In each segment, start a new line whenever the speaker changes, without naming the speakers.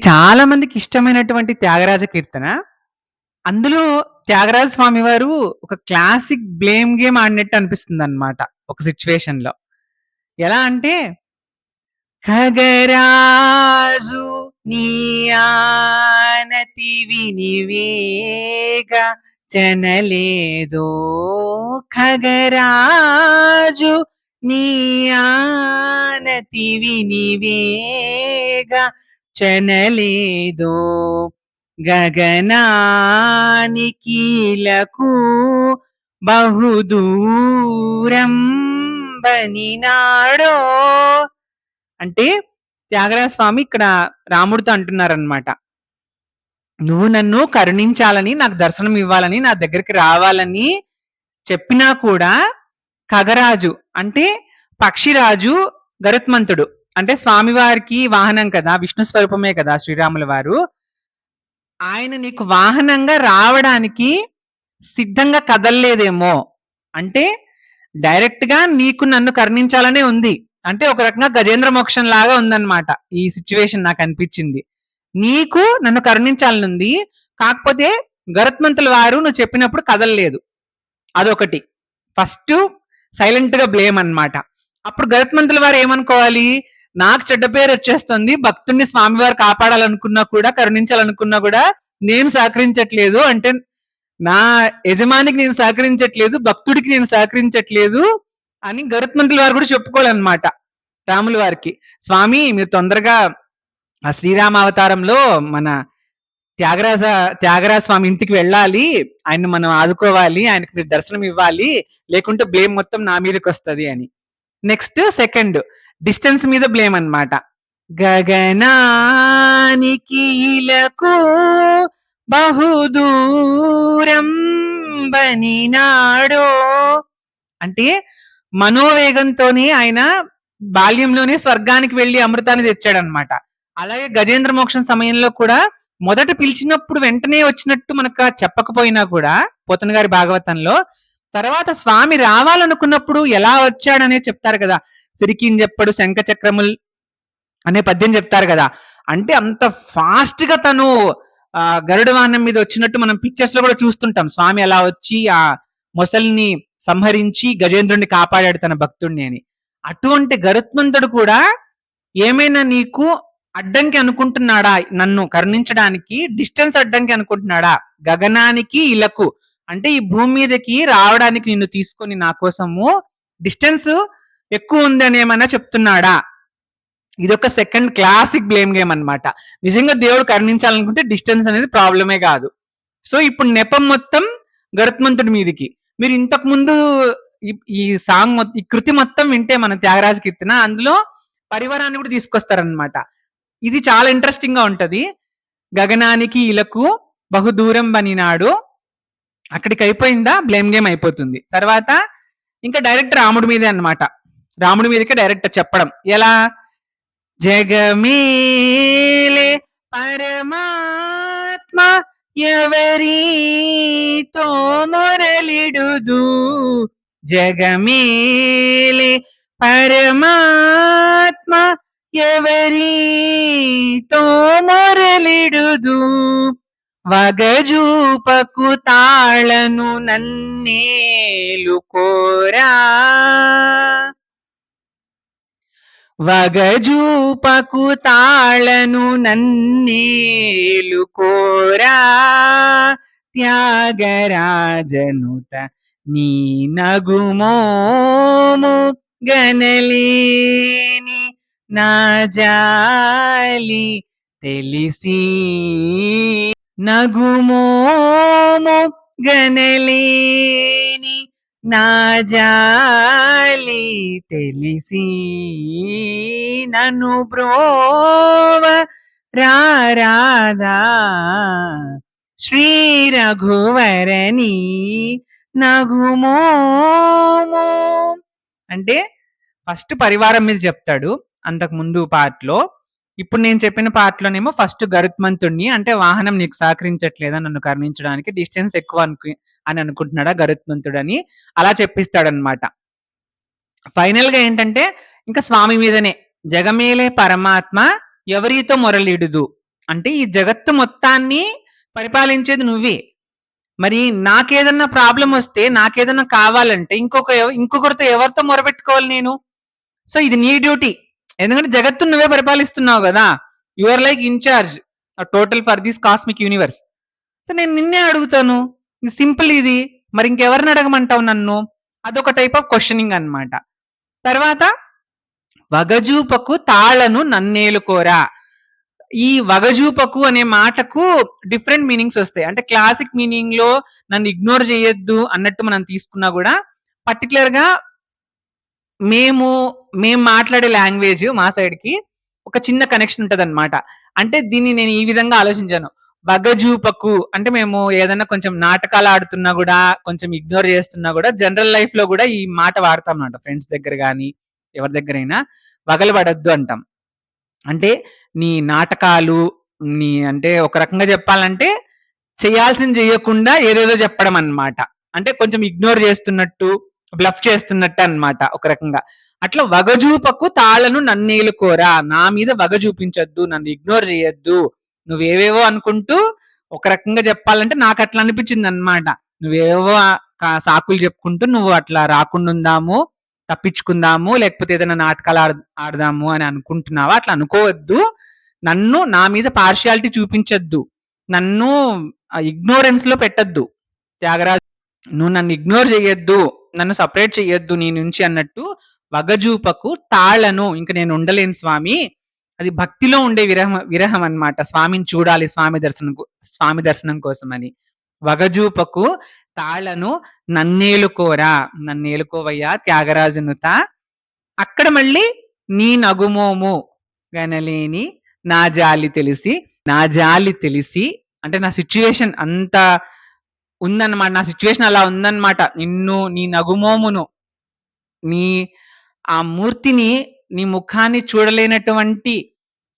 చాలా మందికి ఇష్టమైనటువంటి త్యాగరాజ కీర్తన. అందులో త్యాగరాజ స్వామి వారు ఒక క్లాసిక్ బ్లేమ్ గేమ్ ఆడినట్టు అనిపిస్తుందన్నమాట ఒక సిట్యుయేషన్‌లో. ఎలా అంటే ఖగరాజు నీ ఆనతి వినివేగ చనలేదో ఖగరాజు నీ ఆనతి వినివేగ చనలేదో గగనానికీలకు బహుదూరం బనినాడో. అంటే త్యాగరాజ స్వామి ఇక్కడ రాముడితో అంటున్నారనమాట. నువ్వు నన్ను కరుణించాలని, నాకు దర్శనం ఇవ్వాలని, నా దగ్గరికి రావాలని చెప్పినా కూడా ఖగరాజు అంటే పక్షిరాజు గరుత్మంతుడు అంటే స్వామివారికి వాహనం కదా, విష్ణు స్వరూపమే కదా శ్రీరాముల వారు. ఆయన నీకు వాహనంగా రావడానికి సిద్ధంగా కదలలేదేమో. అంటే డైరెక్ట్ గా నీకు నన్ను కరుణించాలనే ఉంది. అంటే ఒక రకంగా గజేంద్ర మోక్షం లాగా ఉందన్నమాట ఈ సిచ్యువేషన్ నాకు అనిపించింది. నీకు నన్ను కరుణించాలని ఉంది, కాకపోతే గరుత్మంతుల వారు నువ్వు చెప్పినప్పుడు కదలలేదు. అదొకటి ఫస్ట్ సైలెంట్ గా బ్లేమ్ అన్నమాట. అప్పుడు గరుత్మంతుల వారు ఏమనుకోవాలి, నాకు చెడ్డ పేరు వచ్చేస్తుంది, భక్తుడిని స్వామివారు కాపాడాలనుకున్నా కూడా, కరుణించాలనుకున్నా కూడా నేను సహకరించట్లేదు, అంటే నా యజమానికి నేను సహకరించట్లేదు, భక్తుడికి నేను సహకరించట్లేదు అని గరుత్మంతుల వారు కూడా చెప్పుకోవాలన్నమాట రాముల వారికి. స్వామి మీరు తొందరగా ఆ శ్రీరామ అవతారంలో మన త్యాగరాజ స్వామి ఇంటికి వెళ్ళాలి, ఆయన మనం ఆదుకోవాలి, ఆయనకి మీరు దర్శనం ఇవ్వాలి, లేకుంటే బ్లేమ్ మొత్తం నా మీదకి వస్తుంది అని. నెక్స్ట్ సెకండ్ డిస్టెన్స్ మీద బ్లేమ్ అన్నమాట. గగనానికి ఇలకు బహుదూరం బనినాడో. అంటే మనోవేగంతోనే ఆయన బాల్యంలోనే స్వర్గానికి వెళ్లి అమృతాన్ని తెచ్చాడనమాట. అలాగే గజేంద్ర మోక్షం సమయంలో కూడా మొదట పిలిచినప్పుడు వెంటనే వచ్చినట్టు మనకు చెప్పకపోయినా కూడా పోతన గారి భాగవతంలో తర్వాత స్వామి రావాలనుకున్నప్పుడు ఎలా వచ్చాడనే చెప్తారు కదా. సిరికిన్ చెప్పడు శంఖ చక్రముల్ అనే పద్యం చెప్తారు కదా. అంటే అంత ఫాస్ట్ గా తను గరుడ వాహనం మీద వచ్చినట్టు మనం పిక్చర్స్ లో కూడా చూస్తుంటాం. స్వామి అలా వచ్చి ఆ మొసల్ని సంహరించి గజేంద్రుడిని కాపాడాడు తన భక్తుడిని అని. అటువంటి గరుత్మంతుడు కూడా ఏమైనా నీకు అడ్డంకి అనుకుంటున్నాడా, నన్ను కరుణించడానికి డిస్టెన్స్ అడ్డంకి అనుకుంటున్నాడా? గగనానికి ఇలకు అంటే ఈ భూమి మీదకి రావడానికి నిన్ను తీసుకొని నా కోసము డిస్టెన్స్ ఎక్కువ ఉందని ఏమన్నా చెప్తున్నాడా? ఇదొక సెకండ్ క్లాసిక్ బ్లేమ్ గేమ్ అన్నమాట. నిజంగా దేవుడు కరుణించాలనుకుంటే డిస్టెన్స్ అనేది ప్రాబ్లమే కాదు. సో ఇప్పుడు నెపం మొత్తం గరుత్మంతుడి మీదికి. మీరు ఇంతకు ముందు ఈ సాంగ్ ఈ కృతి మొత్తం వింటే మన త్యాగరాజ కీర్తన, అందులో పరివారాన్ని కూడా తీసుకొస్తారనమాట. ఇది చాలా ఇంట్రెస్టింగ్ గా ఉంటది. గగనానికి ఇలకు బహుదూరం బనినాడు, అక్కడికి అయిపోయిందా బ్లేమ్ గేమ్ అయిపోతుంది. తర్వాత ఇంకా డైరెక్ట్ రాముడి మీదే అన్నమాట. రాముడి మీదకే డైరెక్ట్ చెప్పడం ఎలా, జగమేలే పరమాత్మ ఎవరితో మొరలిడుదు, జగమేలే పరమాత్మ ఎవరితో మొరలిడుదు, వగజూపకు తాళను నన్నేలు కోరా, వగజూపకు తాళను నన్నేలు కోరా, త్యాగరాజనుత నీ నగుమోము గనలేని నా జాలి తెలిసి, నగుమోము గనలేని నా జాలి తెలిసి, నన్ను బ్రోవ రారాదా శ్రీ రఘువరని నగుమోము. అంటే ఫస్ట్ పరివారం మీద చెప్తాడు అంతకు ముందు పార్ట్ లో. ఇప్పుడు నేను చెప్పిన పార్ట్ లోనేమో ఫస్ట్ గరుత్మంతుడిని, అంటే వాహనం నీకు సహకరించట్లేదా నన్ను కరుణించడానికి, డిస్టెన్స్ ఎక్కువ అని అనుకుంటున్నాడా గరుత్మంతుడు అని అలా చెప్పిస్తాడనమాట. ఫైనల్ గా ఏంటంటే ఇంకా స్వామి మీదనే, జగమేలే పరమాత్మ ఎవరితో మొరలిడుదు అంటే ఈ జగత్తు మొత్తాన్ని పరిపాలించేది నువ్వే. మరి నాకేదన్నా ప్రాబ్లమ్ వస్తే, నాకేదన్నా కావాలంటే ఇంకొకరితో ఎవరితో మొరపెట్టుకోవాలి నేను? సో, ఇది నీ డ్యూటీ. ఎందుకంటే జగత్తుని నువ్వే పరిపాలిస్తున్నావు గదా! You are like in charge total for this cosmic universe. So, నేను నిన్నే అడుగుతాను. సింపుల్ ఇది. మరి ఇంకెవరిని అడగమంటావు నన్ను? అదొక టైప్ ఆఫ్ క్వెషనింగ్ అన్నమాట. తర్వాత వగజూపకు తాళను నన్నేలుకోరా. ఈ వగజూపకు అనే మాటకు డిఫరెంట్ మీనింగ్స్ వస్తాయి. అంటే క్లాసిక్ మీనింగ్ లో నన్ను ఇగ్నోర్ చేయొద్దు అన్నట్టు మనం తీసుకున్నా కూడా పర్టికులర్ గా మేము మాట్లాడే లాంగ్వేజ్ మా సైడ్ కి ఒక చిన్న కనెక్షన్ ఉంటది అనమాట. అంటే దీన్ని నేను ఈ విధంగా ఆలోచించాను. వగజూపకు అంటే మేము ఏదైనా కొంచెం నాటకాలు ఆడుతున్నా కూడా, కొంచెం ఇగ్నోర్ చేస్తున్నా కూడా, జనరల్ లైఫ్ లో కూడా ఈ మాట వాడతాం అన్నమాట. ఫ్రెండ్స్ దగ్గర కానీ ఎవరి దగ్గరైనా వగలబడద్దు అంటాం. అంటే నీ నాటకాలు, నీ అంటే ఒక రకంగా చెప్పాలంటే చేయాల్సింది చేయకుండా ఏదేదో చెప్పడం అన్నమాట. అంటే కొంచెం ఇగ్నోర్ చేస్తున్నట్టు, బ్లఫ్ చేస్తున్నట్టు అన్నమాట ఒక రకంగా. అట్లా వగజూపకు తాళను నన్నేలుకోరా, నా మీద వగ చూపించొద్దు, నన్ను ఇగ్నోర్ చేయొద్దు, నువ్వేవేవో అనుకుంటూ ఒక రకంగా చెప్పాలంటే నాకు అట్లా అనిపించింది అన్నమాట. నువ్వేవో సాకులు చెప్పుకుంటూ నువ్వు అట్లా రాకుండా ఉందాము, తప్పించుకుందాము, లేకపోతే ఏదైనా నాటకాలు ఆడదాము అని అనుకుంటున్నావా? అట్లా అనుకోవద్దు. నన్ను నా మీద పార్షియాలిటీ చూపించొద్దు, నన్ను ఇగ్నోరెన్స్ లో పెట్టద్దు త్యాగరాజు. నువ్వు నన్ను ఇగ్నోర్ చెయ్యొద్దు, నన్ను సపరేట్ చెయ్యొద్దు నీ నుంచి అన్నట్టు వగజూపకు తాళను. ఇంక నేను ఉండలేను స్వామి. అది భక్తిలో ఉండే విరహం అన్నమాట. స్వామిని చూడాలి, స్వామి దర్శనం కోసమని. వగజూపకు తాళను నన్నేలుకోరా, నన్నేలుకోవయ్యా త్యాగరాజునుత. అక్కడ మళ్ళీ నీ నగుమోము గనలేని నా జాలి తెలిసి అంటే నా సిచ్యువేషన్ అంత ఉందన్నమాట, నా సిచ్యువేషన్ అలా ఉందన్నమాట. నిన్ను, నీ నగుమోమును, నీ ఆ మూర్తిని, నీ ముఖాన్ని చూడలేనటువంటి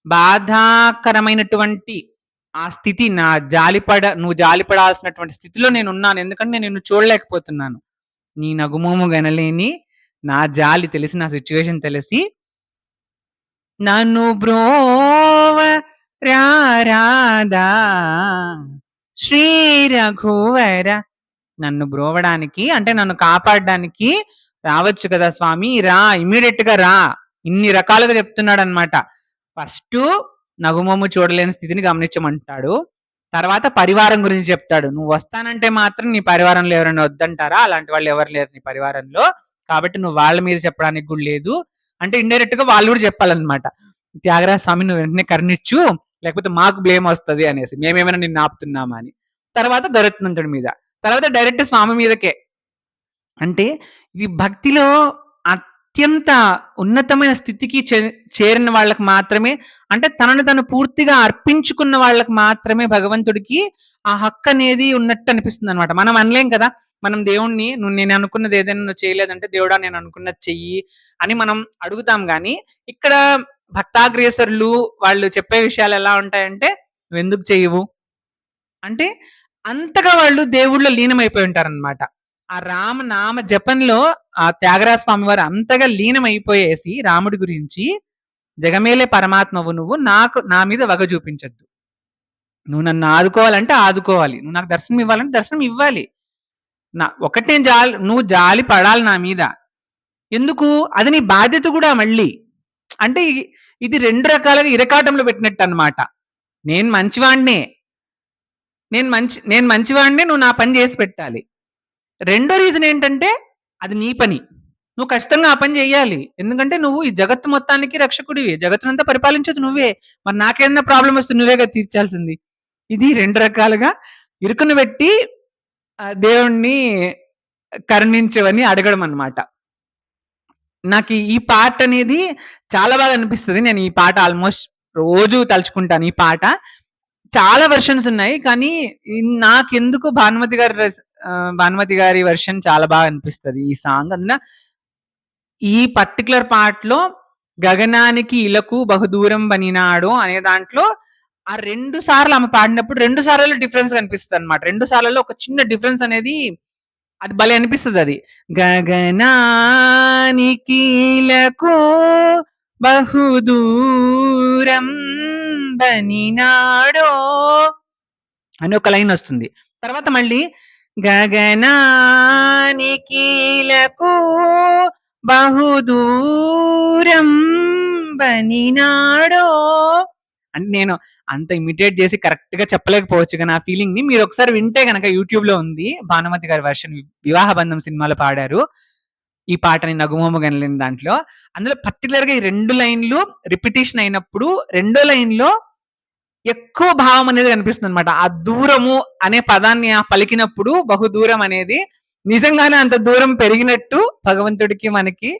బాధాకరమైనటువంటి ఆ స్థితి, నువ్వు జాలిపడాల్సినటువంటి స్థితిలో నేను ఉన్నాను. ఎందుకంటే నేను నిన్ను చూడలేకపోతున్నాను. నీ నగుమోము గనలేని నా జాలి తెలిసి, నా సిచ్యువేషన్ తెలిసి నన్ను బ్రోవ రారాదా శ్రీ రఘువర. నన్ను బ్రోవడానికి అంటే నన్ను కాపాడడానికి రావచ్చు కదా స్వామి, రా, ఇమీడియట్ గా రా. ఇన్ని రకాలుగా చెప్తున్నాడు అనమాట. ఫస్ట్ నగుమోము చూడలేని స్థితిని గమనించమంటాడు. తర్వాత పరివారం గురించి చెప్తాడు. నువ్వు వస్తానంటే మాత్రం నీ పరివారంలో ఎవరైనా వద్దంటారా? అలాంటి వాళ్ళు ఎవరు లేరు నీ పరివారంలో, కాబట్టి నువ్వు వాళ్ళ మీద చెప్పడానికి కూడా లేదు. అంటే ఇండైరెక్ట్ గా వాళ్ళు కూడా చెప్పాలన్నమాట, త్యాగరాజ స్వామి నువ్వు వెంటనే కరుణిచ్చు, లేకపోతే మాకు బ్లేమ్ వస్తుంది అనేసి, మేమేమైనా నిన్ను ఆపుతున్నామా అని. తర్వాత గరుత్మంతుడి మీద, తర్వాత డైరెక్ట్ స్వామి మీదకే. అంటే ఇది భక్తిలో అత్యంత ఉన్నతమైన స్థితికి చేరిన వాళ్ళకి మాత్రమే, అంటే తనను తను పూర్తిగా అర్పించుకున్న వాళ్ళకి మాత్రమే భగవంతుడికి ఆ హక్కు అనేది ఉన్నట్టు అనిపిస్తుంది అనమాట. మనం అనలేం కదా, మనం దేవుణ్ణి నేను అనుకున్నది ఏదైనా నువ్వు చేయలేదంటే దేవుడా నేను అనుకున్నది చెయ్యి అని మనం అడుగుతాం. కానీ ఇక్కడ భక్తాగ్రేసరులు వాళ్ళు చెప్పే విషయాలు ఎలా ఉంటాయంటే, నువ్వు ఎందుకు చెయ్యవు అంటే అంతగా వాళ్ళు దేవుళ్ళో లీనమైపోయి ఉంటారనమాట. ఆ రామనామ జపంలో ఆ త్యాగరాజ స్వామి వారు అంతగా లీనమైపోయేసి రాముడి గురించి, జగమేలే పరమాత్మవు నువ్వు, నా మీద వగ చూపించద్దు, నువ్వు నన్ను ఆదుకోవాలంటే ఆదుకోవాలి, నువ్వు నాకు దర్శనం ఇవ్వాలంటే దర్శనం ఇవ్వాలి, ఒకటే నువ్వు జాలి పడాలి నా మీద. ఎందుకు? అది నీ బాధ్యత కూడా మళ్ళీ. అంటే ఇది రెండు రకాలుగా ఇరకాటంలో పెట్టినట్టు అనమాట. నేను మంచివాడినే, నేను మంచివాడినే, నువ్వు నా పని చేసి పెట్టాలి. రెండో రీజన్ ఏంటంటే అది నీ పని, నువ్వు ఖచ్చితంగా ఆ పని చేయాలి. ఎందుకంటే నువ్వు ఈ జగత్తు మొత్తానికి రక్షకుడివి, జగత్తునంతా పరిపాలించదు నువ్వే. మరి నాకేదైనా ప్రాబ్లం వస్తే నువ్వేగా తీర్చాల్సింది. ఇది రెండు రకాలుగా ఇరుకును పెట్టి దేవుణ్ణి కరుణించవని అడగడం అనమాట. నాకు ఈ పాట అనేది చాలా బాగా అనిపిస్తుంది. నేను ఈ పాట ఆల్మోస్ట్ రోజు తలుచుకుంటాను. ఈ పాట చాలా వెర్షన్స్ ఉన్నాయి, కానీ నాకెందుకు భానుమతి గారి వెర్షన్ చాలా బాగా అనిపిస్తుంది ఈ సాంగ్. అందున ఈ పర్టికులర్ పార్ట్ లో గగనానికి ఇలకు బహుదూరం బనినాడు అనే దాంట్లో ఆ 2 సార్లు ఆమె పాడినప్పుడు 2 సార్లు డిఫరెన్స్ కనిపిస్తుంది అనమాట. 2 సార్లలో ఒక చిన్న డిఫరెన్స్ అనేది అది భలే అనిపిస్తుంది. అది గగనానికి ఇలకు బహుదూరం బనినాడో అని ఒక లైన్ వస్తుంది. తర్వాత మళ్ళీ గగనానికీలకు బహుదూరం బనినాడో అంటే నేను అంత ఇమిటేట్ చేసి కరెక్ట్ గా చెప్పలేకపోవచ్చు కానీ ఆ ఫీలింగ్ ని మీరు ఒకసారి వింటే గనక యూట్యూబ్ లో ఉంది. భానుమతి గారి వర్షన్ వివాహ బంధం సినిమాలో పాడారు ఈ పాటని నగుమోము గనలేని దాంట్లో. అందులో పర్టికులర్ గా ఈ 2 లైన్‌లు రిపిటీషన్ అయినప్పుడు రెండో లైన్‌లో ఎక్కువ భావం అనేది కనిపిస్తుందన్నమాట. ఆ దూరము అనే పదాన్ని పలికినప్పుడు బహుదూరం అనేది నిజంగానే అంత దూరం పెరిగినట్టు భగవంతుడికి మనకి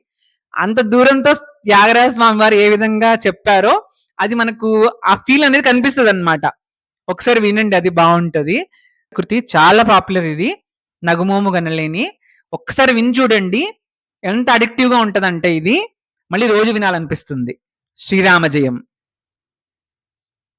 అంత దూరంతో త్యాగరాజ స్వామి వారు ఏ విధంగా చెప్పారో అది మనకు ఆ ఫీల్ అనేది కనిపిస్తదన్నమాట. ఒకసారి వినండి అది బావుంటది. కృతి చాలా పాపులర్ ఇది. 'నగుమోము గనలేని' ఒక్కసారి విని చూడండి. ఎంత అడిక్టివ్‌గా ఉంటదంటే ఇది మళ్ళీ రోజు వినాలనిపిస్తుంది. శ్రీరామ జయం.